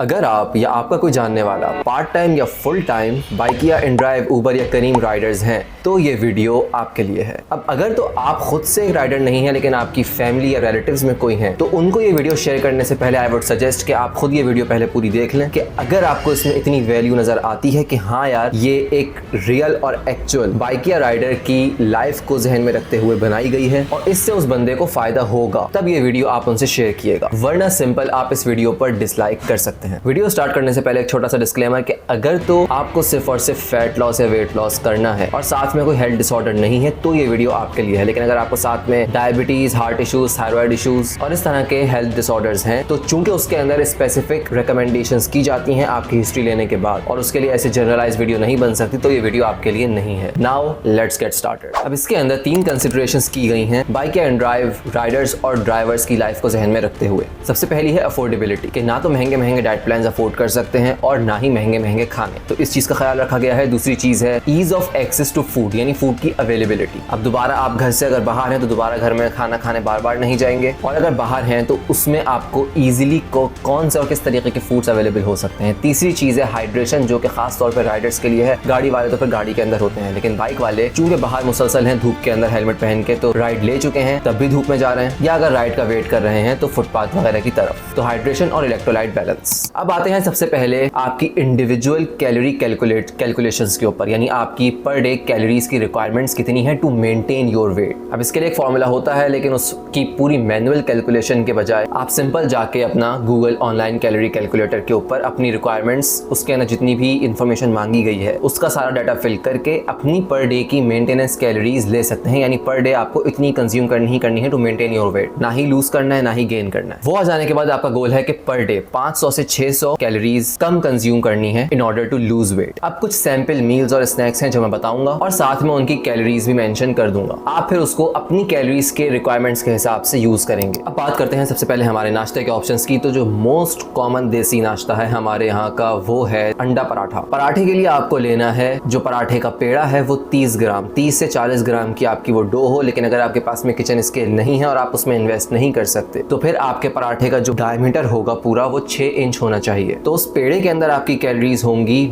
अगर आप या आपका कोई जानने वाला पार्ट टाइम या फुल टाइम बाइक या इनड्राइव उबर या करीम राइडर्स हैं तो ये वीडियो आपके लिए है। अब अगर तो आप खुद से एक राइडर नहीं है लेकिन आपकी फैमिली या रिलेटिव्स में कोई है तो उनको ये वीडियो शेयर करने से पहले आई वुड सजेस्ट कि आप खुद ये वीडियो पहले पूरी देख लें कि अगर आपको इसमें इतनी वैल्यू नजर आती है कि हाँ यार ये एक रियल और एक्चुअल बाइक या राइडर की लाइफ को जहन में रखते हुए बनाई गई है और इससे उस बंदे को फायदा होगा, तब ये वीडियो आप उनसे शेयर किएगा, वरना सिंपल आप इस वीडियो पर डिसलाइक कर सकते हैं। वीडियो स्टार्ट करने से पहले एक छोटा सा डिस्क्लेमर कि अगर तो आपको सिर्फ और सिर्फ फैट लॉस या वेट लॉस करना है और साथ में कोई हेल्थ डिसऑर्डर नहीं है तो ये वीडियो आपके लिए है, लेकिन अगर आपको साथ में diabetes, heart issues, thyroid issues और इस तरह के हेल्थ डिसऑर्डर्स हैं तो चूंकि उसके अंदर स्पेसिफिक रिकमेंडेशंस की जाती हैं आपकी हिस्ट्री लेने के बाद और उसके लिए ऐसे जनरलाइज वीडियो नहीं बन सकती, तो ये वीडियो आपके लिए नहीं है। Now let's get started. अब इसके अंदर 3 कंसिडरेशंस की गई हैं बाइक या ड्राइव राइडर्स और ड्राइवर्स की लाइफ को जहन में रखते हुए। सबसे पहली है अफोर्डेबिलिटी, कि ना तो महंगे महंगे डाइट प्लान्स अफोर्ड कर सकते हैं और ना ही महंगे महंगे खाने, तो इस चीज का ख्याल रखा गया है। दूसरी चीज है ease of access to food, यानी फूड की अवेलेबिलिटी। अब दोबारा आप घर से अगर बाहर हैं तो दोबारा घर में खाना खाने बार बार नहीं जाएंगे, और अगर बाहर हैं तो उसमें आपको इजीली कौन से और किस तरीके के फूड्स अवेलेबल हो सकते हैं। तीसरी चीज है हाइड्रेशन, जो कि खास तौर पर राइडर्स के लिए है। गाड़ी वाले तो फिर गाड़ी के अंदर होते हैं, लेकिन बाइक वाले चूंकि बाहर मुसलसल हैं धूप के अंदर हेलमेट पहन के, तो राइड ले चुके हैं तब भी धूप में जा रहे हैं, या अगर राइड का वेट कर रहे हैं तो फुटपाथ वगैरह की तरफ। तो हाइड्रेशन और इलेक्ट्रोलाइट बैलेंस। अब आते हैं सबसे पहले आपकी इंडिविजुअल कैलोरी कैलकुलेशंस के ऊपर, यानी आपकी पर डे कैलोरीज की रिक्वायरमेंट्स कितनी है टू मेंटेन योर वेट। अब इसके लिए एक फॉर्मूला होता है, लेकिन उसकी पूरी मैनुअल कैलकुलेशन के बजाय आप सिंपल जाके अपना गूगल ऑनलाइन कैलोरी कैलकुलेटर के ऊपर अपनी रिक्वायरमेंट्स, उसके अंदर जितनी भी इंफॉर्मेशन मांगी गई है उसका सारा डाटा फिल करके अपनी पर डे की मेंटेनेंस कैलोरीज ले सकते हैं। यानी पर डे आपको इतनी कंज्यूम करनी है टू मेंटेन योर वेट, ना ही लूज करना है ना ही गेन करना है। वो आ जाने के बाद आपका गोल है कि पर डे 500 से 600 कैलोरीज कम कंज्यूम करनी है in order to lose weight. अब कुछ सैंपल मील्स और स्नैक्स हैं जो मैं बताऊंगा और साथ में उनकी कैलोरीज भी मेंशन कर दूंगा। आप फिर उसको अपनी कैलोरीज के रिक्वायरमेंट्स के हिसाब से यूज करेंगे। अब बात करते हैं सबसे पहले हमारे नाश्ते के ऑप्शंस की। तो जो मोस्ट कॉमन देसी नाश्ता है हमारे यहाँ का वो है अंडा पराठा। पराठे के लिए आपको लेना है जो पराठे का पेड़ा है वो 30 ग्राम, 30 से 40 ग्राम की आपकी वो डो हो, लेकिन अगर आपके पास में किचन स्केल नहीं है और आप उसमें इन्वेस्ट नहीं कर सकते तो फिर आपके पराठे का जो डायमीटर होगा पूरा वो 6 इंच होना चाहिए। तो उस पेड़े के अंदर आपकी कैलोरीज होंगी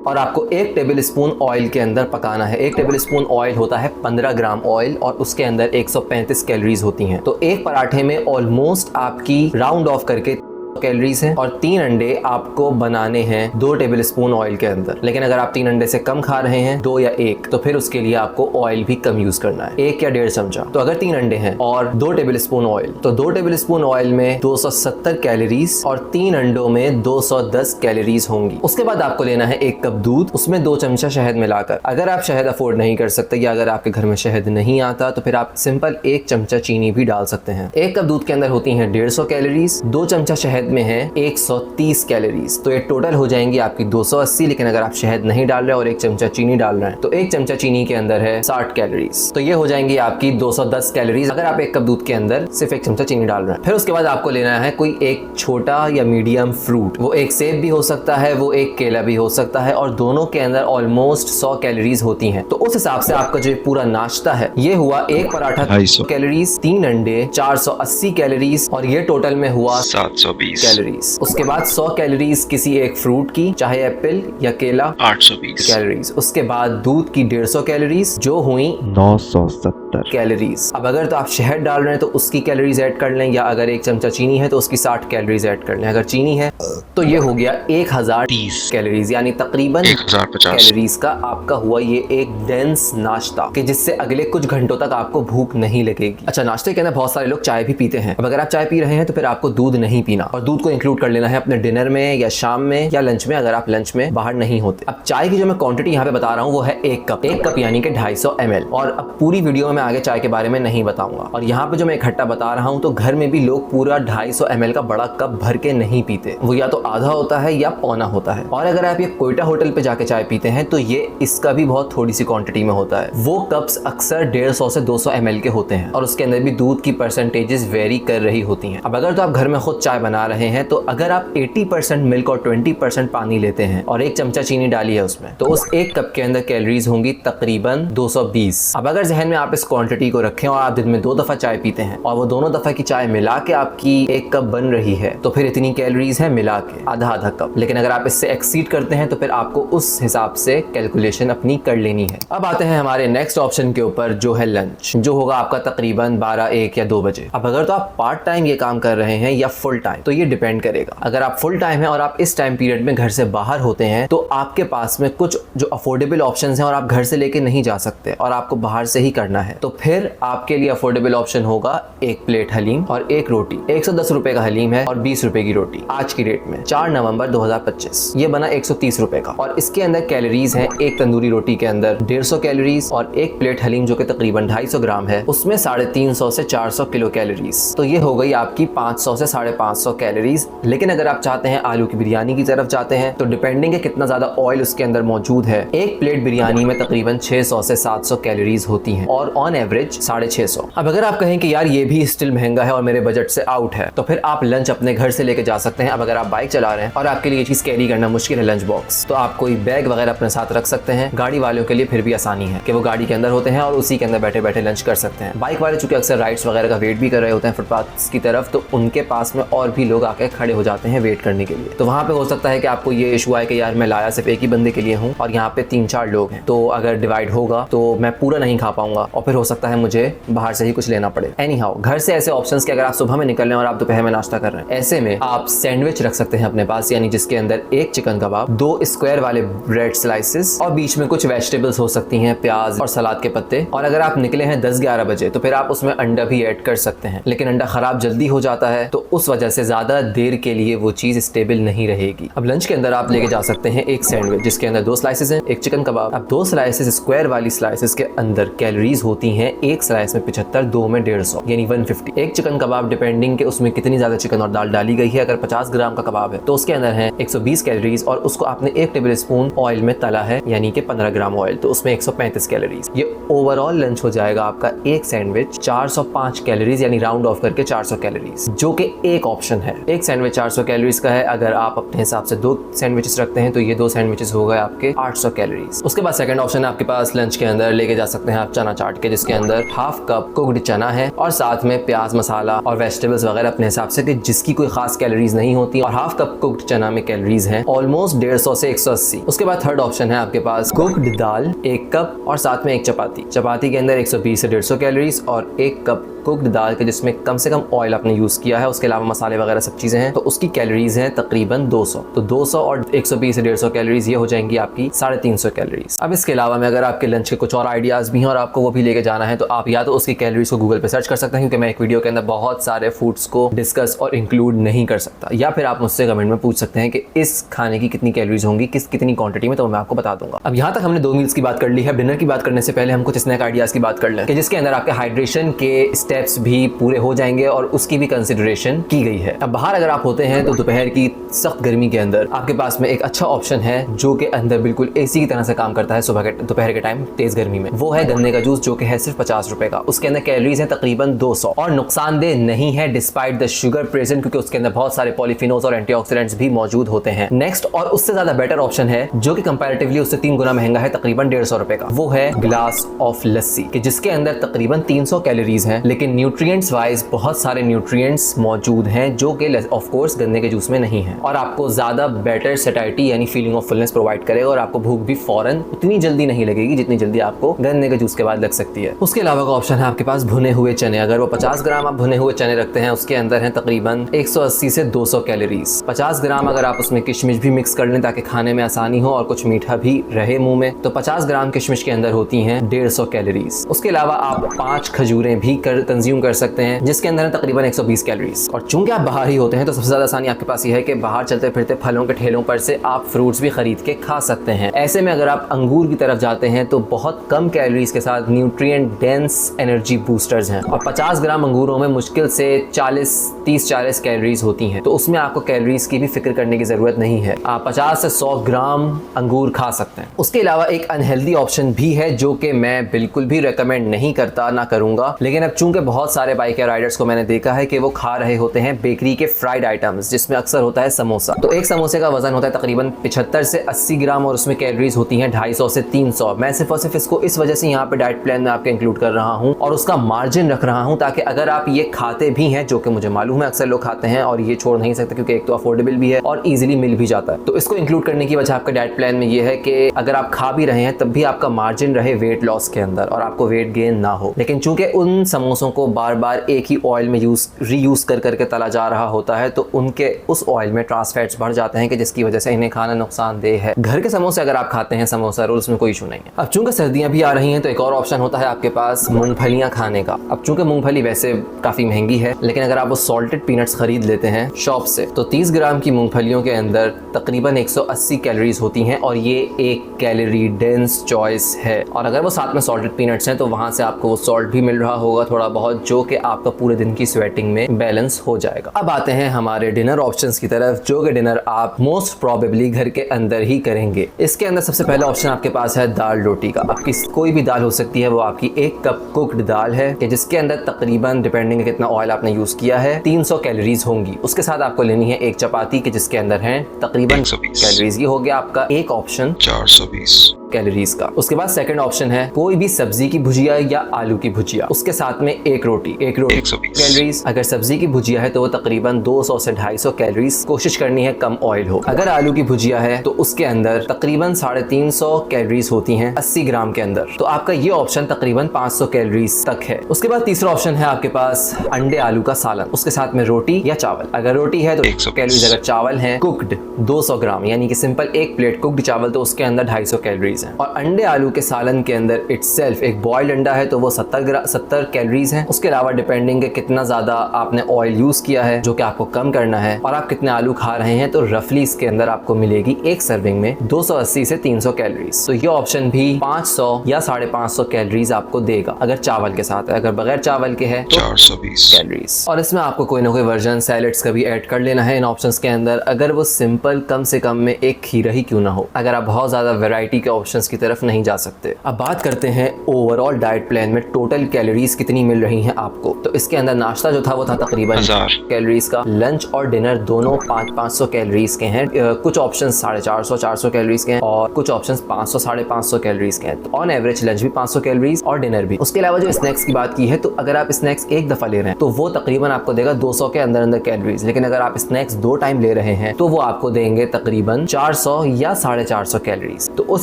और आपको 1 टेबल स्पून ऑयल के अंदर पकाना है। 1 टेबल स्पून ऑयल होता है 15 ग्राम ऑयल और उसके अंदर 135 कैलोरीज होती हैं। तो एक पराठे में ऑलमोस्ट आपकी राउंड ऑफ करके कैलोरीज हैं और 3 अंडे आपको बनाने हैं 2 टेबल स्पून ऑयल के अंदर। लेकिन अगर आप 3 अंडे से कम खा रहे हैं, 2 या 1, तो फिर उसके लिए आपको ऑयल भी कम यूज करना है, 1 या 1.5 चमचा। तो अगर 3 अंडे हैं और 2 टेबल स्पून ऑयल, तो 2 टेबल स्पून ऑयल में 270 कैलोरीज और 3 अंडों में 210 कैलोरीज होंगी। उसके बाद आपको लेना है 1 कप दूध, उसमें 2 चमचा शहद मिलाकर। अगर आप शहद अफोर्ड नहीं कर सकते या अगर आपके घर में शहद नहीं आता तो फिर आप सिंपल 1 चमचा चीनी भी डाल सकते हैं। 1 कप दूध के अंदर होती है 150 कैलोरीज, 2 चमचा शहद में है 130 कैलोरीज, तो ये टोटल हो जाएंगी आपकी 280। लेकिन अगर आप शहद नहीं डाल रहे और 1 चमचा चीनी डाल रहे हैं तो 1 चमचा चीनी के अंदर है 60 कैलोरीज, तो ये हो जाएंगी आपकी 210 कैलोरीज अगर आप 1 कप दूध के अंदर सिर्फ 1 चमचा चीनी डाल रहे हैं। फिर उसके बाद आपको लेना है कोई एक छोटा या मीडियम फ्रूट, वो एक सेब भी हो सकता है, वो एक केला भी हो सकता है, और दोनों के अंदर ऑलमोस्ट 100 कैलोरीज होती हैं। तो उस हिसाब से आपका जो पूरा नाश्ता है ये हुआ 1 पराठा 250 कैलोरीज, 3 अंडे 480 कैलोरीज और ये टोटल में हुआ 720 कैलोरीज। उसके बाद 100 कैलोरीज किसी एक फ्रूट की, चाहे एप्पल या केला, 820 कैलोरीज। उसके बाद दूध की 150 कैलोरीज जो हुई 970 कैलोरीज। अब अगर तो आप शहद डाल रहे हैं तो उसकी कैलोरीज ऐड कर लें, या अगर 1 चमचा चीनी है तो उसकी 60 कैलोरीज ऐड कर लें। अगर चीनी है तो ये हो गया 1030 कैलोरीज, यानी तकरीबन 1050 कैलोरीज का आपका हुआ ये एक डेंस नाश्ता, कि जिससे अगले कुछ घंटों तक आपको भूख नहीं लगेगी। अच्छा, नाश्ते के अंदर बहुत सारे लोग चाय भी पीते हैं। अब अगर आप चाय पी रहे हैं तो फिर आपको दूध नहीं पीना और दूध को इंक्लूड कर लेना है अपने डिनर में या शाम में या लंच में, अगर आप लंच में बाहर नहीं होते। अब चाय की जो मैं क्वांटिटी यहाँ पे बता रहा हूँ वो है 1 कप यानी कि 250 ml। और अब पूरी वीडियो में मैं आगे चाय के बारे में नहीं बताऊंगा। और यहाँ पे जो मैं इकट्ठा बता रहा हूँ तो घर में भी लोग पूरा 250 ml का बड़ा कप भर के नहीं पीते, वो या तो आधा होता है या पौना होता है। और अगर आप ये कोयटा होटल पे जाके चाय पीते हैं तो ये इसका भी बहुत थोड़ी सी क्वांटिटी में होता है। वो कप्स अक्सर 150 से 200 ml के होते हैं और उसके अंदर भी दूध की परसेंटेजेस वेरी कर रही होती हैं। अब अगर तो आप घर में खुद चाय बना रहे हैं तो अगर आप 80% मिल्क और 20% पानी लेते हैं और 1 चमचा चीनी डाली है उसमें, तो उस 1 कप के अंदर कैलोरीज होंगी तकरीबन 220। अब अगर जहन में आप इस क्वांटिटी को रखें और आप दिन में 2 दफा चाय पीते हैं और वो दोनों दफा की चाय मिला के आपकी 1 कप बन रही है, तो फिर इतनी कैलोरीज है मिला के आधा कप। लेकिन अगर आप इससे एक्सीड करते हैं तो फिर आपको उस हिसाब से कैलकुलेशन अपनी कर लेनी है। अब आते हैं हमारे नेक्स्ट ऑप्शन के ऊपर, जो है लंच, जो होगा आपका तकरीबन 12, 1 या 2 बजे। अब अगर तो आप पार्ट टाइम ये काम कर रहे हैं या फुल टाइम, तो ये डिपेंड करेगा। अगर आप फुल टाइम है और आप इस टाइम पीरियड में घर से बाहर होते हैं तो आपके पास में कुछ जो अफोर्डेबल ऑप्शंस हैं और आप घर से लेके नहीं जा सकते और आपको बाहर से ही करना है, तो फिर आपके लिए अफोर्डेबल ऑप्शन होगा 1 प्लेट हलीम और 1 रोटी। 110 रुपए का हलीम है और 20 रुपए की रोटी आज की रेट में, 4 नवंबर 2025। ये बना 130 रुपए का और इसके अंदर कैलोरीज है, एक तंदूरी रोटी के अंदर 150 कैलोरीज और 1 प्लेट हलीम जो कि तकरीबन 250 ग्राम है उसमें 350 से 400 किलो कैलोरीज। तो ये हो गई आपकी 500 से 550 कैलोरीज। लेकिन अगर आप चाहते हैं आलू की बिरयानी की तरफ जाते हैं तो डिपेंडिंग है कितना ज्यादा ऑयल उसके अंदर मौजूद है, 1 प्लेट बिरयानी में तकरीबन 600 से 700 कैलोरीज होती हैं और ऑन एवरेज 650। अब अगर आप कहें कि यार ये भी स्टिल महंगा है और मेरे बजट से आउट है, तो फिर आप लंच अपने घर से लेके जा सकते हैं। अब अगर आप बाइक चला रहे हैं और आपके लिए ये चीज कैरी करना मुश्किल है, लंच बॉक्स, तो आप कोई बैग वगैरह अपने साथ रख सकते हैं। गाड़ी वालों के लिए फिर भी आसानी है कि वो गाड़ी के अंदर होते हैं और उसी के अंदर बैठे बैठे लंच कर सकते हैं। बाइक वाले चूंकि अक्सर राइड्स वगैरह का वेट भी कर रहे होते हैं फुटपाथ की तरफ, तो उनके पास में और भी लोग आके खड़े हो जाते हैं वेट करने के लिए। तो वहां पे हो सकता है कि आपको ये इशू आए कि यार मैं लाया सिर्फ एक ही बंदे के लिए हूँ और यहाँ पे 3-4 लोग हैं, तो अगर डिवाइड होगा तो मैं पूरा नहीं खा पाऊंगा और फिर हो सकता है मुझे बाहर से ही कुछ लेना पड़े। एनी हाउ, घर से ऐसे ऑप्शंस के अगर आप सुबह में निकल रहे हैं और आप दोपहर में नाश्ता कर रहे हैं, ऐसे में आप सैंडविच रख सकते हैं अपने पास, यानी जिसके अंदर 1 चिकन कबाब, 2 स्क्वायर वाले ब्रेड स्लाइसेस और बीच में कुछ वेजिटेबल्स हो सकती हैं, प्याज और सलाद के पत्ते। और अगर आप निकले हैं 10-11 बजे तो फिर आप उसमें अंडा भी ऐड कर सकते हैं, लेकिन अंडा खराब जल्दी हो जाता है तो उस वजह से ज्यादा देर के लिए वो चीज स्टेबल नहीं रहेगी। अब लंच के अंदर आप लेके जा सकते हैं 1 सैंडविच जिसके अंदर 2 स्लाइसेस हैं, 1 चिकन कबाब। अब 2 स्लाइसेस स्क्वायर वाली स्लाइसेस के अंदर कैलोरीज होती हैं 1 स्लाइस में 75, 2 में 150 यानी 150। 1 चिकन कबाब डिपेंडिंग के उसमें कितनी ज्यादा चिकन और दाल डाली गई है, अगर 50 ग्राम का कबाब है तो उसके अंदर है 120 कैलोरीज और उसको आपने 1 टेबल स्पून ऑयल में तला है यानी कि 15 ग्राम ऑयल, तो उसमें 135 कैलोरीज। ये ओवरऑल लंच हो जाएगा आपका 1 सैंडविच 405 कैलोरीज यानी राउंड ऑफ करके 400 कैलोरीज, जो कि एक ऑप्शन है। 1 सैंडविच 400 कैलोरीज का है। अगर आप अपने हिसाब से 2 सैंडविचेस रखते हैं तो ये 2 सैंडविचेस हो गए आपके 800 कैलोरीज। उसके बाद सेकंड ऑप्शन आपके पास लंच के अंदर लेके जा सकते हैं आप चना चाट के, जिसके अंदर 1/2 कप कुक्ड चना है और साथ में प्याज, मसाला और वेजिटेबल्स वगैरह अपने हिसाब से कि जिसकी कोई खास कैलोरीज नहीं होती, और 1/2 कप कुक्ड चना में कैलोरीज हैं ऑलमोस्ट 150 से 180। उसके बाद थर्ड ऑप्शन है आपके पास कुक्ड दाल 1 कप और साथ में 1 चपाती। चपाती के अंदर 120 से 150 कैलोरीज और 1 कप कुक्ड दाल के जिसमें कम से कम ऑयल आपने यूज किया है, उसके अलावा मसाले वगैरह सब चीजें हैं, तो उसकी कैलोरीज हैं तकरीबन 200। तो 200 और 120 से 150 कैलोरीज ये हो जाएंगी आपकी 350 कैलोरीज। अब इसके अलावा में अगर आपके लंच के कुछ और आइडियाज भी हैं और आपको वो भी लेके जाना है तो आप या तो उसकी कैलोरीज को गूगल पे सर्च कर सकते हैं, क्योंकि मैं एक वीडियो के अंदर बहुत सारे फूड्स को डिस्कस और इंक्लूड नहीं कर सकता, या फिर आप मुझसे कमेंट में पूछ सकते हैं कि इस खाने की कितनी कैलोरीज होंगी, कितनी क्वांटिटी में, तो मैं आपको बता दूंगा। अब यहाँ तक हमने 2 मील्स की बात कर ली है। डिनर की बात करने से पहले हम कुछ स्नैक आइडियाज की बात कर लें कि जिसके अंदर आपके हाइड्रेशन के स्टेप्स भी पूरे हो जाएंगे और उसकी भी कंसिडरेशन की गई है। अब बाहर अगर आप होते हैं तो दोपहर की सख्त गर्मी के अंदर आपके पास में एक अच्छा ऑप्शन है जो कि अंदर बिल्कुल एसी की तरह से काम करता है सुबह के दोपहर के टाइम तेज गर्मी में, वो है गन्ने का जूस, जो कि है सिर्फ 50 रुपए का। उसके अंदर कैलोरीज है तकरीबन 200 और नुकसानदेह नहीं है डिस्पाइट द शुगर प्रेजेंट, क्योंकि उसके अंदर बहुत सारे पॉलीफिनोल्स और एंटीऑक्सीडेंट्स भी मौजूद होते हैं। नेक्स्ट और उससे ज्यादा बेटर ऑप्शन है जो कि कंपैरेटिवली उससे 3 गुना महंगा है, तकरीबन 150 रुपए का, वो है ग्लास ऑफ लस्सी कि जिसके अंदर तकरीबन 300 कैलोरीज हैं, लेकिन न्यूट्रिएंट्स वाइज बहुत सारे न्यूट्रिएंट्स मौजूद हैं जो कि ऑफ कोर्स गन्ने के जूस में नहीं है, और आपको ज्यादा बेटर सैटिस्फैक्शन यानी फीलिंग ऑफ फुलनेस प्रोवाइड करेगा और आपको भूख भी फौरन उतनी जल्दी नहीं लगेगी जितनी जल्दी आपको गन्ने के जूस के बाद लग सकती है। उसके अलावा का ऑप्शन है आपके पास भुने हुए चने। अगर वो 50 ग्राम आप भुने हुए चने रखते हैं, उसके अंदर है तकरीबन 180 से 200 कैलोरीज। 50 ग्राम अगर आप उसमें किशमिश भी मिक्स कर लें ताकि खाने में आसानी हो और कुछ मीठा भी रहे मुंह में, तो 50 ग्राम किशमिश के अंदर होती हैं 150 कैलोरीज। उसके अलावा आप 5 खजूरें भी कंज्यूम कर सकते हैं जिसके अंदर है तकरीबन 120 कैलोरीज। और चूंकि आप बाहर ही होते हैं तो सबसे ज्यादा आसानी आपके पास ये है कि बाहर चलते फिरते फलों के ठेलों पर से आप फ्रूट्स भी खरीद के खा सकते हैं। ऐसे में अगर आप अंगूर की तरफ जाते हैं तो बहुत कम कैलोरीज के साथ न्यूट्रिएंट डेंस एनर्जी बूस्टर्स हैं, और 50 ग्राम अंगूरों में मुश्किल से 30-40 कैलोरीज होती हैं, तो उसमें आपको कैलोरीज की भी फिक्र करने की जरूरत नहीं है। आप 50 से 100 ग्राम अंगूर खा सकते हैं। उसके अलावा एक अनहेल्दी ऑप्शन भी है जो कि मैं बिल्कुल भी रेकमेंड नहीं करता, ना करूंगा, लेकिन अब चूंकि में बहुत सारे बाइक राइडर्स को मैंने देखा है कि वो खा रहे होते हैं बेकरी के फ्राइड आइटम्स, जिसमें अक्सर होता है समोसा। तो एक समोसे का वजन होता है तकरीबन 75 से 80 ग्राम और उसमें कैलोरीज होती हैं 250 से 300। मैं सिर्फ और सिर्फ इसको इस वजह से यहाँ पे डाइट प्लान में आपके इंक्लूड कर रहा हूँ और उसका मार्जिन रख रहा हूँ, ताकि अगर आप ये खाते भी हैं, जो कि मुझे मालूम है अक्सर लोग खाते हैं और ये छोड़ नहीं सकते क्योंकि एक तो अफोर्डेबल भी है और इजीली मिल भी जाता है, तो इसको इंक्लूड करने की वजह आपके डाइट प्लान में ये है कि अगर आप खा भी रहे हैं तब भी आपका मार्जिन रहे वेट लॉस के अंदर और आपको वेट गेन ना हो। लेकिन चूंकि उन समोसों को बार बार एक ही ऑयल में रीयूज कर करके तला जा रहा होता है, तो उनके उस ऑयल में ट्रांस फैट्स बढ़ जाते हैं कि जिसकी वजह से इन्हें खाना नुकसानदेह है। घर के समोसे अगर आप खाते हैं समोसा रोल्स में कोई इशू नहीं है। अब चूंकि सर्दियां भी आ रही हैं तो एक और ऑप्शन होता है आपके पास मूंगफलियां खाने का। अब चूंकि मूंगफली वैसे काफी महंगी है, लेकिन अगर आप वो सॉल्टेड पीनट्स खरीद लेते हैं शॉप से तो 30 ग्राम की मूंगफलियों के अंदर तकरीबन 180 कैलोरीज होती हैं और ये एक कैलोरी डेंस चॉइस है। और अगर वो साथ में सॉल्टेड पीनट्स हैं तो वहां से आपको वो सॉल्ट भी मिल रहा होगा थोड़ा बहुत, जो कि आपका पूरे दिन की स्वेटिंग में बैलेंस हो जाएगा। अब आते हैं हमारे डिनर ऑप्शंस की तरफ, जो कि डिनर आप मोस्ट प्रोबेबली घर के अंदर ही करेंगे। इसके अंदर सबसे पहला ऑप्शन आपके पास है दाल रोटी का। आपकी कोई भी दाल हो सकती है, वो आपकी 1 कप कुक्ड दाल है कि जिसके अंदर तकरीबन डिपेंडिंग कितना ऑयल आपने यूज किया है 300 कैलोरीज होंगी। उसके साथ आपको लेनी है 1 चपाती के जिसके अंदर है तकरीबन 120 कैलोरीज। ये हो गया आपका एक ऑप्शन 420 कैलोरीज का। उसके बाद सेकंड ऑप्शन है कोई भी सब्जी की भुजिया या आलू की भुजिया, उसके साथ में एक रोटी 120 कैलोरीज। अगर सब्जी की भुजिया है तो वो तकरीबन 200 से 250 कैलोरीज। कोशिश करनी है कम ऑयल हो। अगर आलू की भुजिया है तो उसके अंदर तकरीबन 350 कैलोरीज होती हैं 80 ग्राम के अंदर, तो आपका ये ऑप्शन तकरीबन 500 कैलोरीज तक है। उसके बाद तीसरा ऑप्शन है आपके पास अंडे आलू का सालन, उसके साथ में रोटी या चावल। अगर रोटी है तो 100 कैलोरीज, अगर चावल है कुक्ड 200 ग्राम यानी कि सिंपल एक प्लेट कुक्ड चावल तो उसके अंदर 250 कैलोरीज है। और अंडे आलू के सालन के अंदर इटसेल्फ एक बॉइल्ड अंडा है तो वो 70 कैलोरीज है। उसके अलावा डिपेंडिंग है कितना ज्यादा आपने ऑयल यूज किया है, जो कि आपको कम करना है, और आप कितने आलू खा रहे हैं, तो रफली इसके अंदर आपको मिलेगी एक सर्विंग में 280 से 300 कैलोरीज। तो ये ऑप्शन भी 500 या 550 कैलोरीज आपको देगा अगर चावल के साथ है। अगर बगैर चावल के है तो 420 कैलोरीज। और इसमें आपको कोई ना कोई वर्जन सैलेड्स का भी ऐड कर लेना है इन ऑप्शंस के अंदर, अगर वो सिंपल कम से कम में एक खीरा ही क्यों ना हो, अगर आप बहुत ज्यादा वैरायटी के ऑप्शंस की तरफ नहीं जा सकते। अब बात करते हैं ओवरऑल डाइट प्लान में टोटल कैलोरीज कितनी मिल रही हैं आपको। तो इसके अंदर नाश्ता जो था वो था तकरीबन 1000 कैलोरीज का, लंच और डिनर दोनों 500 कैलोरीज के हैं। कुछ ऑप्शंस 450 कैलोरीज के हैं और कुछ ऑप्शंस 500 550 कैलोरीज के हैं। तो ऑन एवरेज लंच भी 500 कैलोरीज और डिनर भी। उसके अलावा जो स्नैक्स की बात की है, तो अगर आप स्नैक्स एक दफा ले रहे हैं तो वो तकरीबन आपको देगा 200 के अंदर अंदर कैलोरीज। लेकिन अगर आप स्नैक्स 2 टाइम ले रहे हैं तो वो आपको देंगे तकरीबन 400 या 450 कैलोरीज। तो उस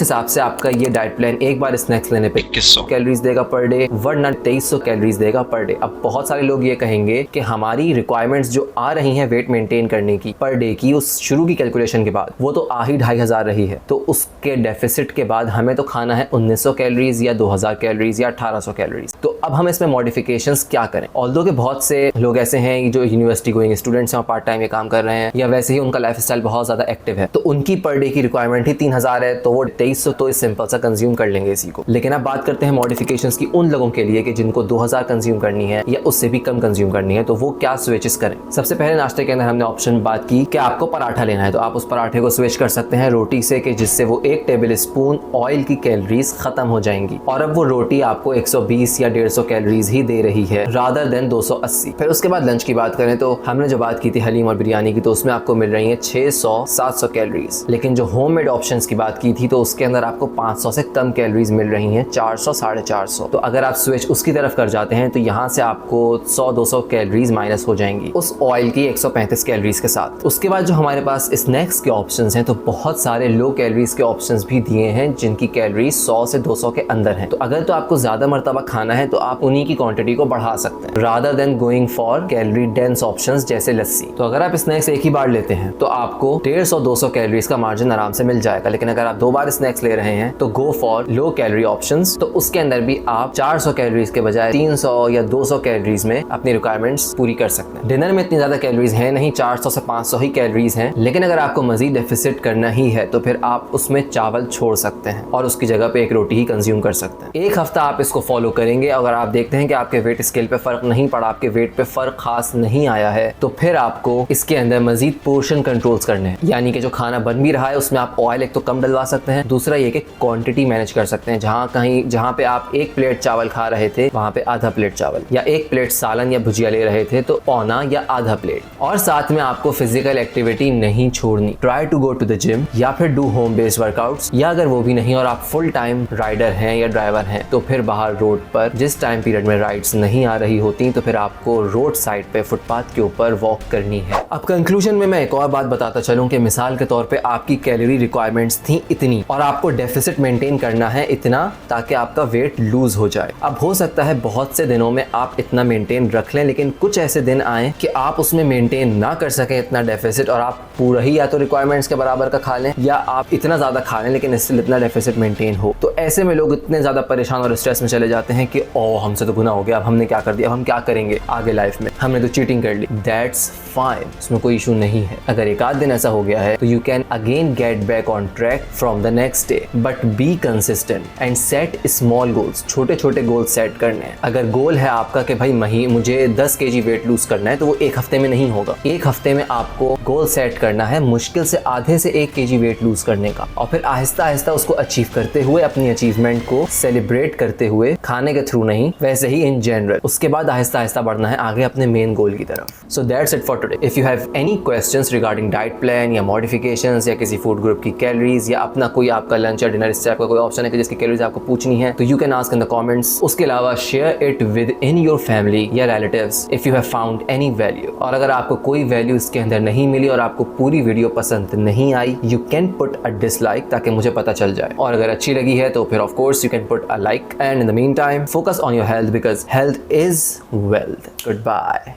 हिसाब से आपका ये डाइट प्लान एक बार स्नैक्स लेने पे 2100 कैलोरीज देगा पर डे, वरना 2300 कैलोरीज देगा पर डे। अब बहुत सारे लोग ये कहेंगे कि हमारी रिक्वायरमेंट्स जो आ रही हैं वेट मेंटेन करने की पर डे की, उस शुरू की कैलकुलेशन के बाद वो तो आ ही 2500 रही है, तो उसके डेफिसिट के बाद हमें तो खाना है 1900 कैलोरीज या 2000 कैलोरीज या 1800 कैलोरीज। तो अब हम इसमें मॉडिफिकेशंस क्या करें? ऑल्दो के बहुत से लोग ऐसे हैं जो यूनिवर्सिटी गोइंग स्टूडेंट्स हैं और पार्ट टाइम ये काम कर रहे हैं, या वैसे ही उनका लाइफस्टाइल बहुत ज्यादा एक्टिव है, तो उनकी पर डे की रिक्वायरमेंट ही 3000 है, तो वो 2300 तो सिंपल सा कंज्यूम कर लेंगे इसी को। लेकिन अब बात करते हैं मॉडिफिकेशंस की उन लोगों के लिए कि जिनको 2000 कंज्यूम करनी है या उससे भी कम कंज्यूम करनी है, तो वो क्या स्विचेस करें। सबसे पहले नाश्ते के अंदर हमने ऑप्शन बात की कि आपको पराठा लेना है, तो आप उस पराठे को स्विच कर सकते हैं रोटी से, कि जिससे वो 1 टेबल स्पून ऑयल की कैलोरीज खत्म हो जाएंगी और अब वो रोटी आपको 120 या 150 कैलोरीज ही दे रही है रादर देन 280। फिर उसके बाद लंच की बात करें तो हमने जो बात की थी हलीम और बिरयानी की, तो उसमें आपको मिल रही है 600-700 कैलोरीज। लेकिन जो होममेड ऑप्शंस की बात की थी तो उसके अंदर आपको 500 से कम कैलोरीज मिल रही हैं, 400-450। तो अगर आप स्विच उसकी तरफ कर जाते हैं तो यहाँ से आपको 100-200 कैलोरीज माइनस हो जाएंगी उस ऑयल की 135 कैलोरीज के साथ। उसके बाद जो हमारे पास स्नैक्स के ऑप्शंस हैं, तो बहुत सारे लो कैलोरीज के ऑप्शंस भी दिए हैं जिनकी कैलोरीज 100 से 200 के अंदर हैं। तो अगर तो आपको ज्यादा मर्तबा खाना है तो आप उन्हीं की क्वांटिटी को बढ़ा सकते हैं rather than going for calorie dense options जैसे लस्सी। तो अगर आप स्नैक्स एक ही बार लेते हैं तो आपको 150-200 कैलोरीज का मार्जिन आराम से मिल जाएगा। लेकिन अगर आप 2 बार स्नैक्स ले रहे हैं तो go for low calorie options, तो उसके अंदर भी आप 400 कैलोरीज के बजाय 300 या 200 कैलोरीज में अपनी रिक्वायरमेंट्स पूरी कर सकते हैं। डिनर में इतनी ज्यादा कैलोरीज है नहीं, 400 से 500 ही कैलोरीज हैं। लेकिन अगर आपको मजीद डेफिसिट करना ही है तो फिर आप उसमें चावल छोड़ सकते हैं और उसकी जगह पे एक रोटी ही कंज्यूम कर सकते हैं। एक हफ्ता आप इसको फॉलो करेंगे, अगर अगर आप देखते हैं कि आपके वेट स्केल पे फ़र्क नहीं पड़ा, आपके वेट पे फ़र्क खास नहीं आया है, तो फिर आपको इसके अंदर मजीद पोर्शन कंट्रोल्स करने हैं। यानी कि जो खाना बन भी रहा है उसमें आप ऑयल एक तो कम डलवा सकते हैं, दूसरा ये कि क्वांटिटी मैनेज कर सकते हैं। जहाँ पे आप 1 प्लेट चावल खा रहे थे वहाँ पे आधा प्लेट चावल, या 1 प्लेट सालन या भुजिया ले रहे थे तो पौना या आधा प्लेट। और साथ में आपको फिजिकल एक्टिविटी नहीं छोड़नी। Try to go to the gym या फिर डू होम बेस्ड वर्कआउट्स, या अगर वो भी नहीं और आप फुल टाइम राइडर हैं या ड्राइवर हैं तो फिर बाहर रोड पर जिस टाइम पीरियड में राइड्स नहीं आ रही होती तो फिर आपको रोड साइड पे फुटपाथ के ऊपर वॉक करनी है। अब कंक्लूजन में मैं एक और बात बताता चलूं कि मिसाल के तौर पे आपकी कैलोरी रिक्वायरमेंट्स थी इतनी और आपको डेफिसिट मेंटेन करना है इतना ताकि आपका वेट लूज हो जाए। अब हो सकता है बहुत से दिनों में आप इतना मेंटेन रख लें, लेकिन कुछ ऐसे दिन आए कि आप उसमें मेंटेन ना कर सकें इतना डेफिसिट और आप पूरा ही या तो रिक्वायरमेंट्स के बराबर का खा लें या आप इतना ज़्यादा खा लें लेकिन इससे इतना डेफिसिट मेंटेन हो। तो ऐसे में लोग इतने ज़्यादा परेशान और स्ट्रेस में चले जाते हैं कि ओह हमसे तो गुनाह हो गया, अब हमने क्या कर दिया, अब हम क्या करेंगे आगे लाइफ में, हमने तो चीटिंग कर ली। दैट्स फाइन, उसमें कोई इशू नहीं है। अगर एक आध दिन ऐसा हो गया है तो you can again get back on track from the next day, but be consistent and set small goals. छोटे छोटे गोल्स सेट करने हैं। अगर गोल है आपका कि भाई मुझे 10 kg वेट लूज करना है तो वो 1 हफ्ते में नहीं होगा। 1 हफ्ते में आपको गोल सेट करना है मुश्किल से आधे से 1 kg वेट लूज करने का, और फिर आहिस्ता आहिस्ता उसको अचीव करते हुए अपनी अचीवमेंट को सेलिब्रेट करते हुए, खाने के थ्रू नहीं वैसे ही इन जनरल, उसके बाद आहिस्ता आहिस्ता बढ़ना है आगे अपने मेन गोल की तरफ। So that's it for today. If you have any questions regarding diet plan या मॉडिफिकेशंस या किसी फूड ग्रुप की कैलोरीज या अपना कोई आपका लंच या डिनर इस टाइप का कोई ऑप्शन है कि जिसकी कैलोरीज आपको पूछनी है तो you can ask in the comments. उसके अलावा share it with in your family या relatives if you have found any value. और अगर आपको कोई वैल्यू इसके अंदर नहीं मिली और आपको पूरी वीडियो पसंद नहीं आई, you can put a dislike ताकि मुझे पता चल जाए, और अगर अच्छी लगी है तो फिर of course you can put a like. And in the meantime focus on your health because health is wealth. Good bye.